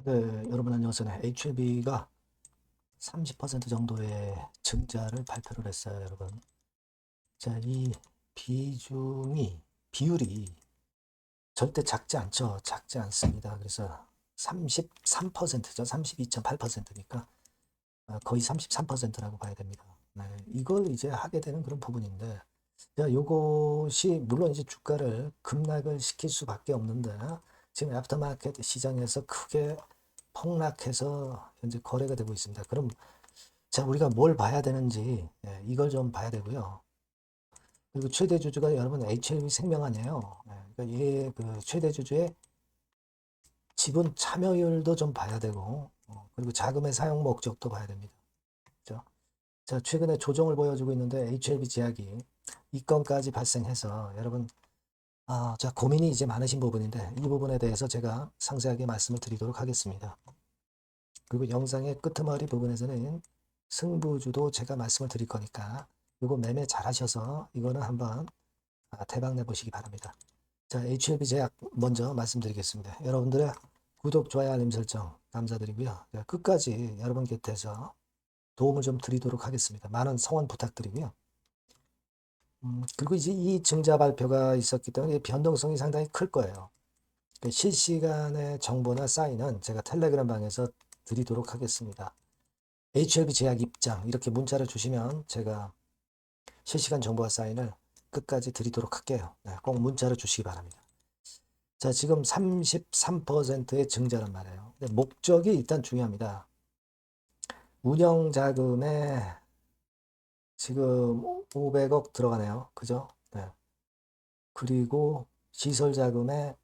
네, 여러분 안녕하세요. HLB가 30% 정도의 증자를 발표를 했어요, 여러분. 자, 이 비율이 절대 작지 않죠. 작지 않습니다. 그래서 33%죠. 32.8%니까 거의 33%라고 봐야 됩니다. 네, 이걸 이제 하게 되는 그런 부분인데, 자, 요것이 물론 이제 주가를 급락을 시킬 수밖에 없는데, 지금 애프터마켓 시장에서 크게 폭락해서 현재 거래가 되고 있습니다. 그럼 자, 우리가 뭘 봐야 되는지 이걸 좀 봐야 되고요. 그리고 최대 주주가 여러분 HLB 생명하네요. 그러니까 이게 그 최대 주주의 지분 참여율도 좀 봐야 되고, 그리고 자금의 사용 목적도 봐야 됩니다. 그죠? 자, 최근에 조정을 보여주고 있는데 HLB 제약이 이 건까지 발생해서 여러분 자, 고민이 이제 많으신 부분인데 이 부분에 대해서 제가 상세하게 말씀을 드리도록 하겠습니다. 그리고 영상의 끄트머리 부분에서는 승부주도 제가 말씀을 드릴 거니까 이거 매매 잘 하셔서 이거는 한번 대박 내보시기 바랍니다. 자, HLB 제약 먼저 말씀드리겠습니다. 여러분들의 구독, 좋아요, 알림 설정 감사드리고요. 끝까지 여러분 곁에서 도움을 좀 드리도록 하겠습니다. 많은 성원 부탁드리고요. 그리고 이제 이 증자 발표가 있었기 때문에 변동성이 상당히 클 거예요. 실시간의 정보나 사인은 제가 텔레그램 방에서 드리도록 하겠습니다. HLB 제약 입장 이렇게 문자를 주시면 제가 실시간 정보와 사인을 끝까지 드리도록 할게요. 네, 꼭 문자를 주시기 바랍니다. 자, 지금 33%의 증자란 말이에요. 근데 목적이 일단 중요합니다. 운영자금에 지금 500억 들어가네요. 그죠? 네. 그리고 시설자금에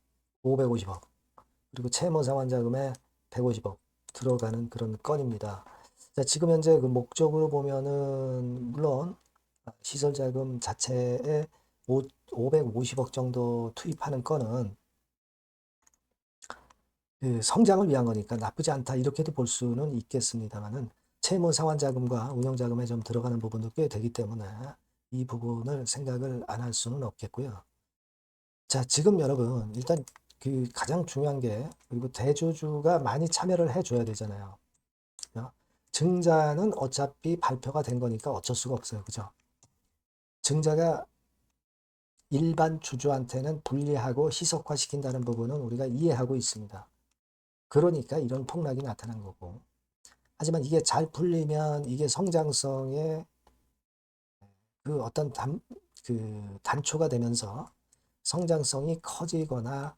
550억, 그리고 채무상환자금에 150억 들어가는 그런 건입니다. 자, 지금 현재 그 목적으로 보면은 물론 시설자금 자체에 550억 정도 투입하는 건은 그 성장을 위한 거니까 나쁘지 않다 이렇게도 볼 수는 있겠습니다만은 채무 상환자금과 운영자금에 좀 들어가는 부분도 꽤 되기 때문에 이 부분을 생각을 안 할 수는 없겠고요. 자, 지금 여러분 일단 그 가장 중요한 게 그리고 대주주가 많이 참여를 해줘야 되잖아요. 증자는 어차피 발표가 된 거니까 어쩔 수가 없어요. 그죠? 증자가 일반 주주한테는 불리하고 희석화시킨다는 부분은 우리가 이해하고 있습니다. 그러니까 이런 폭락이 나타난 거고. 하지만 이게 잘 풀리면 이게 성장성의 그 어떤 그 단초가 되면서 성장성이 커지거나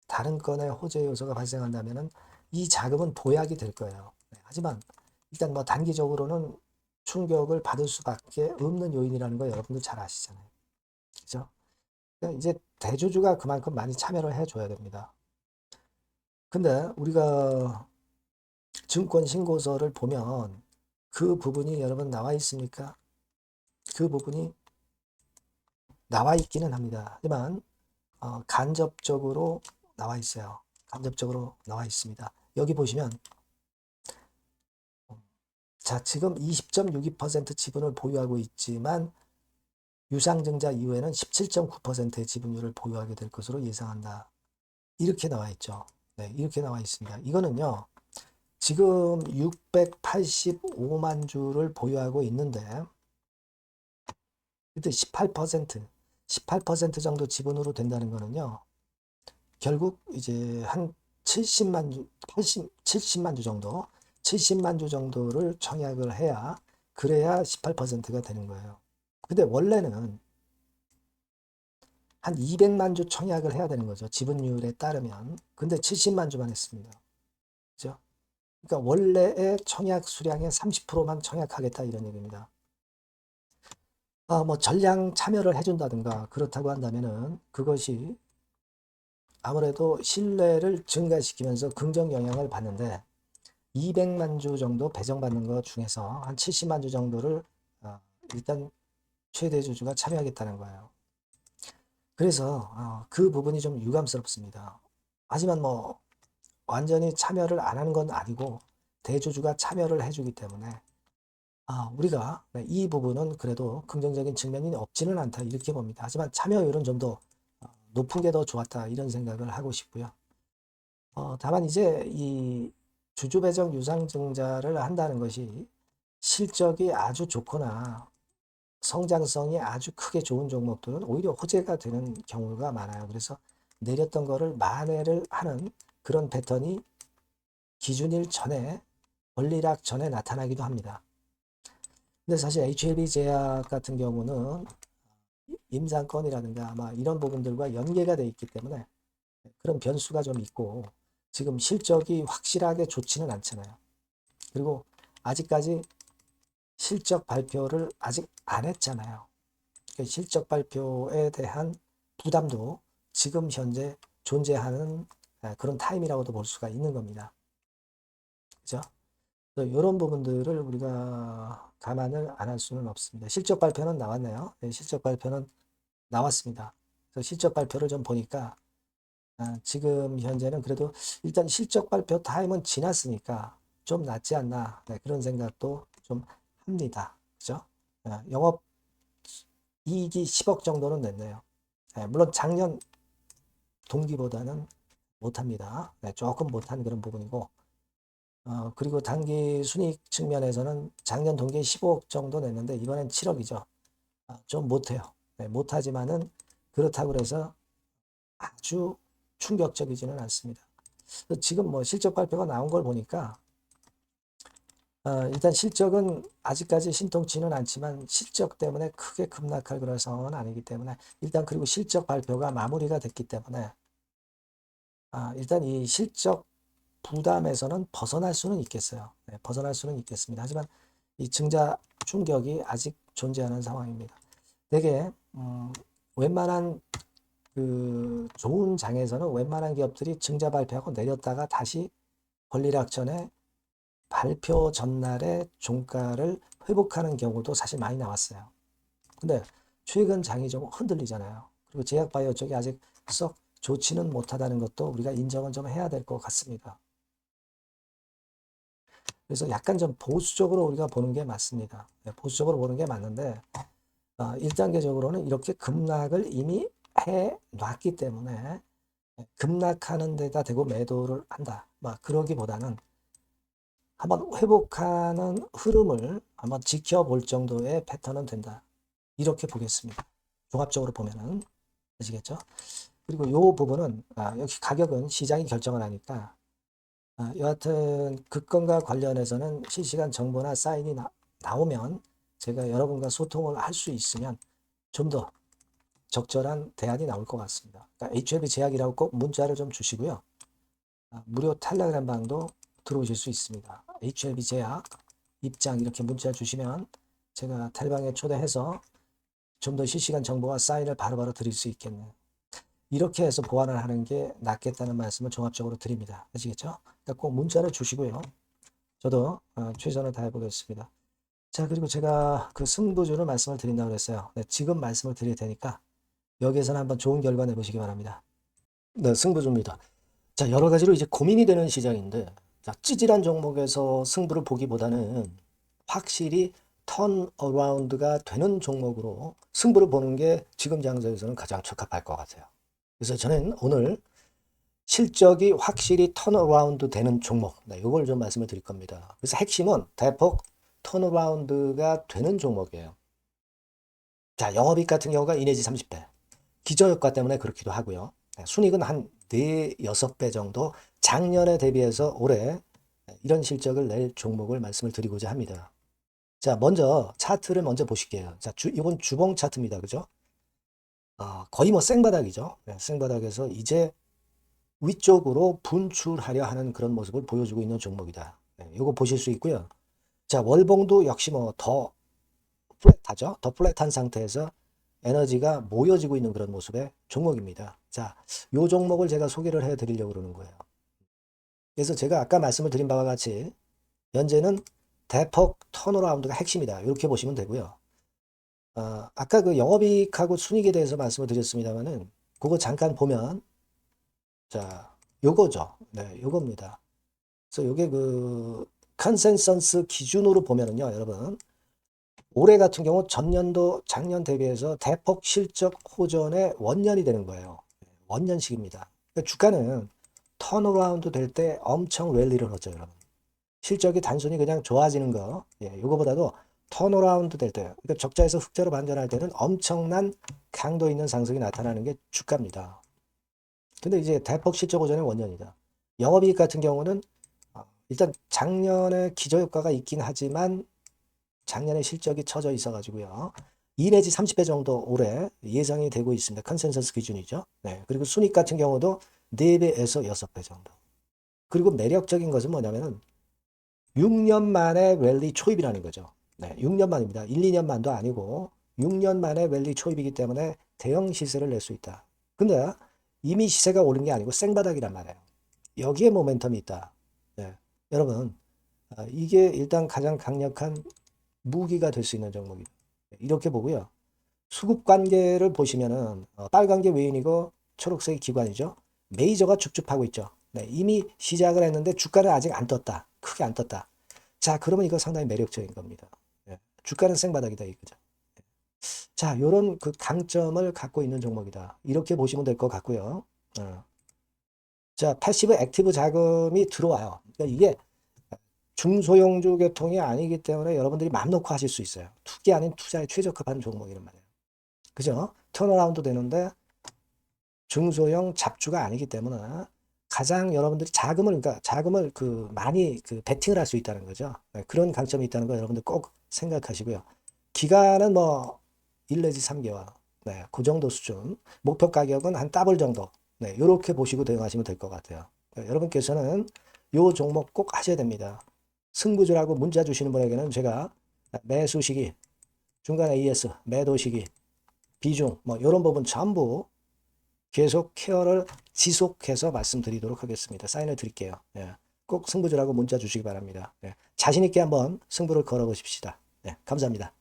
다른 건의 호재 요소가 발생한다면은 이 자금은 보약이 될 거예요. 네, 하지만 일단 뭐 단기적으로는 충격을 받을 수밖에 없는 요인이라는 거 여러분들 잘 아시잖아요. 그죠? 그러니까 이제 대주주가 그만큼 많이 참여를 해줘야 됩니다. 근데 우리가 증권 신고서를 보면 그 부분이 여러분 나와 있습니까? 그 부분이 나와 있기는 합니다. 하지만 간접적으로 나와 있어요. 간접적으로 나와 있습니다. 여기 보시면 자, 지금 20.62% 지분을 보유하고 있지만 유상증자 이후에는 17.9%의 지분율을 보유하게 될 것으로 예상한다. 이렇게 나와 있죠. 네, 이렇게 나와 있습니다. 이거는요. 지금 685만 주를 보유하고 있는데 그때 18% 정도 지분으로 된다는 거는요. 결국 이제 한 70만 주, 70만 주 정도, 70만 주 정도를 청약을 해야 그래야 18%가 되는 거예요. 근데 원래는 한 200만 주 청약을 해야 되는 거죠. 지분율에 따르면. 근데 70만 주만 했습니다. 그죠? 그러니까 원래의 청약 수량의 30%만 청약하겠다 이런 얘기입니다. 뭐 전량 참여를 해준다든가 그렇다고 한다면은 그것이 아무래도 신뢰를 증가시키면서 긍정 영향을 받는데 200만 주 정도 배정받는 것 중에서 한 70만 주 정도를 일단 최대 주주가 참여하겠다는 거예요. 그래서 그 부분이 좀 유감스럽습니다. 하지만 뭐 완전히 참여를 안 하는 건 아니고 대주주가 참여를 해주기 때문에 우리가 네, 이 부분은 그래도 긍정적인 측면이 없지는 않다 이렇게 봅니다. 하지만 참여율은 좀 더 높은 게 더 좋았다 이런 생각을 하고 싶고요. 다만 이제 이 주주 배정 유상증자를 한다는 것이 실적이 아주 좋거나 성장성이 아주 크게 좋은 종목들은 오히려 호재가 되는 경우가 많아요. 그래서 내렸던 거를 만회를 하는 그런 패턴이 기준일 전에, 권리락 전에 나타나기도 합니다. 근데 사실 HLB 제약 같은 경우는 임상권이라든가 아마 이런 부분들과 연계가 돼 있기 때문에 그런 변수가 좀 있고, 지금 실적이 확실하게 좋지는 않잖아요. 그리고 아직까지 실적 발표를 아직 안 했잖아요. 실적 발표에 대한 부담도 지금 현재 존재하는 그런 타임이라고도 볼 수가 있는 겁니다. 그죠? 이런 부분들을 우리가 감안을 안 할 수는 없습니다. 실적 발표는 나왔네요. 네, 실적 발표는 나왔습니다. 그래서 실적 발표를 좀 보니까 지금 현재는 그래도 일단 실적 발표 타임은 지났으니까 좀 낫지 않나, 네, 그런 생각도 좀 합니다. 그죠? 영업 이익이 10억 정도는 냈네요. 네, 물론 작년 동기보다는 못합니다. 네, 조금 못한 그런 부분이고, 그리고 단기 순이익 측면에서는 작년 동기에 15억 정도 냈는데 이번엔 7억이죠. 좀 못해요. 네, 못하지만은 그렇다고 해서 아주 충격적이지는 않습니다. 지금 뭐 실적 발표가 나온 걸 보니까 일단 실적은 아직까지 신통치는 않지만 실적 때문에 크게 급락할 그런 상황은 아니기 때문에 일단, 그리고 실적 발표가 마무리가 됐기 때문에 일단 이 실적 부담에서는 벗어날 수는 있겠어요. 네, 벗어날 수는 있겠습니다. 하지만 이 증자 충격이 아직 존재하는 상황입니다. 되게 웬만한 그 좋은 장에서는 웬만한 기업들이 증자 발표하고 내렸다가 다시 권리락 전에 발표 전날에 종가를 회복하는 경우도 사실 많이 나왔어요. 근데 최근 장이 좀 흔들리잖아요. 그리고 제약바이오 쪽이 아직 썩 좋지는 못하다는 것도 우리가 인정은 좀 해야 될 것 같습니다. 그래서 약간 좀 보수적으로 우리가 보는 게 맞습니다. 보수적으로 보는 게 맞는데 1단계적으로는 이렇게 급락을 이미 해 놨기 때문에 급락하는 데다 대고 매도를 한다, 막 그러기보다는 한번 회복하는 흐름을 한번 지켜볼 정도의 패턴은 된다, 이렇게 보겠습니다. 종합적으로 보면은. 아시겠죠? 그리고 이 부분은 역시 가격은 시장이 결정을 하니까 여하튼 그 건과 관련해서는 실시간 정보나 사인이 나오면 제가 여러분과 소통을 할 수 있으면 좀 더 적절한 대안이 나올 것 같습니다. 그러니까 HLB 제약이라고 꼭 문자를 좀 주시고요. 무료 텔레그램 방도 들어오실 수 있습니다. HLB 제약 입장 이렇게 문자 주시면 제가 텔방에 초대해서 좀 더 실시간 정보와 사인을 바로바로 드릴 수 있겠네요. 이렇게 해서 보완을 하는 게 낫겠다는 말씀을 종합적으로 드립니다. 아시겠죠? 그러니까 꼭 문자를 주시고요. 저도 최선을 다해 보겠습니다. 자, 그리고 제가 그 승부주를 말씀을 드린다고 그랬어요. 네, 지금 말씀을 드릴 테니까 여기에서는 한번 좋은 결과 내보시기 바랍니다. 네, 승부주입니다. 자, 여러 가지로 이제 고민이 되는 시장인데, 자, 찌질한 종목에서 승부를 보기보다는 확실히 턴어라운드가 되는 종목으로 승부를 보는 게 지금 장세에서는 가장 적합할 것 같아요. 그래서 저는 오늘 실적이 확실히 턴어라운드 되는 종목, 네, 이걸 좀 말씀을 드릴 겁니다. 그래서 핵심은 대폭 턴어라운드가 되는 종목이에요. 자, 영업이익 같은 경우가 2 내지 30배. 기저효과 때문에 그렇기도 하고요. 순이익은 한 4, 6배 정도 작년에 대비해서 올해 이런 실적을 낼 종목을 말씀을 드리고자 합니다. 자, 먼저 차트를 먼저 보실게요. 자, 이건 주봉 차트입니다. 그죠? 거의 뭐 생바닥이죠. 네, 생바닥에서 이제 위쪽으로 분출하려 하는 그런 모습을 보여주고 있는 종목이다. 네, 이거 보실 수 있고요. 자, 월봉도 역시 뭐 더 플랫하죠. 더 플랫한 상태에서 에너지가 모여지고 있는 그런 모습의 종목입니다. 자, 요 종목을 제가 소개를 해 드리려고 그러는 거예요. 그래서 제가 아까 말씀을 드린 바와 같이 현재는 대폭 턴어라운드가 핵심이다, 이렇게 보시면 되고요. 아까 그 영업이익하고 순이익에 대해서 말씀을 드렸습니다만은 그거 잠깐 보면, 자, 요거죠. 네, 요겁니다. 그래서 요게 그 컨센서스 기준으로 보면은요, 여러분, 올해 같은 경우 전년도 작년 대비해서 대폭 실적 호전의 원년이 되는 거예요. 원년식입니다. 그러니까 주가는 턴어라운드 될 때 엄청 랠리를 하죠, 여러분. 실적이 단순히 그냥 좋아지는 거, 요거보다도 턴어라운드 될 때, 그러니까 적자에서 흑자로 반전할 때는 엄청난 강도 있는 상승이 나타나는 게 주가입니다. 근데 이제 대폭 실적 호전의 원년이다. 영업이익 같은 경우는 일단 작년에 기저효과가 있긴 하지만 작년에 실적이 처져 있어가지고요. 2 내지 30배 정도 올해 예상이 되고 있습니다. 컨센서스 기준이죠. 네. 그리고 순익 같은 경우도 4배에서 6배 정도. 그리고 매력적인 것은 뭐냐면은 6년 만에 랠리 초입이라는 거죠. 네, 6년 만입니다. 1, 2년 만도 아니고 6년 만에 랠리 초입이기 때문에 대형 시세를 낼 수 있다. 근데 이미 시세가 오른 게 아니고 생바닥이란 말이에요. 여기에 모멘텀이 있다. 네, 여러분, 이게 일단 가장 강력한 무기가 될 수 있는 종목이다. 이렇게 보고요. 수급 관계를 보시면은 빨간 게 외인이고 초록색이 기관이죠. 메이저가 줍줍하고 있죠. 네, 이미 시작을 했는데 주가는 아직 안 떴다. 크게 안 떴다. 자, 그러면 이거 상당히 매력적인 겁니다. 네, 주가는 생바닥이다 이거죠. 자, 요런 그 강점을 갖고 있는 종목이다. 이렇게 보시면 될 것 같고요. 자, 패시브 액티브 자금이 들어와요. 그러니까 이게 중소형주 계통이 아니기 때문에 여러분들이 맘 놓고 하실 수 있어요. 투기 아닌 투자에 최적합한 종목이란 말이에요. 그죠? 턴어라운드 되는데 중소형 잡주가 아니기 때문에 가장 여러분들이 그러니까 자금을 많이 베팅을 할 수 있다는 거죠. 네, 그런 강점이 있다는 거 여러분들 꼭 생각하시고요. 기간은 뭐 1 내지 3개월. 네, 그 정도 수준. 목표 가격은 한 더블 정도. 네, 이렇게 보시고 대응하시면 될 것 같아요. 네, 여러분께서는 요 종목 꼭 하셔야 됩니다. 승부주라고 문자 주시는 분에게는 제가 매수 시기, 중간 AS, 매도 시기, 비중, 뭐 이런 부분 전부 계속 케어를 지속해서 말씀드리도록 하겠습니다. 사인을 드릴게요. 예. 꼭 승부주라고 문자 주시기 바랍니다. 예. 자신 있게 한번 승부를 걸어보십시다. 예. 감사합니다.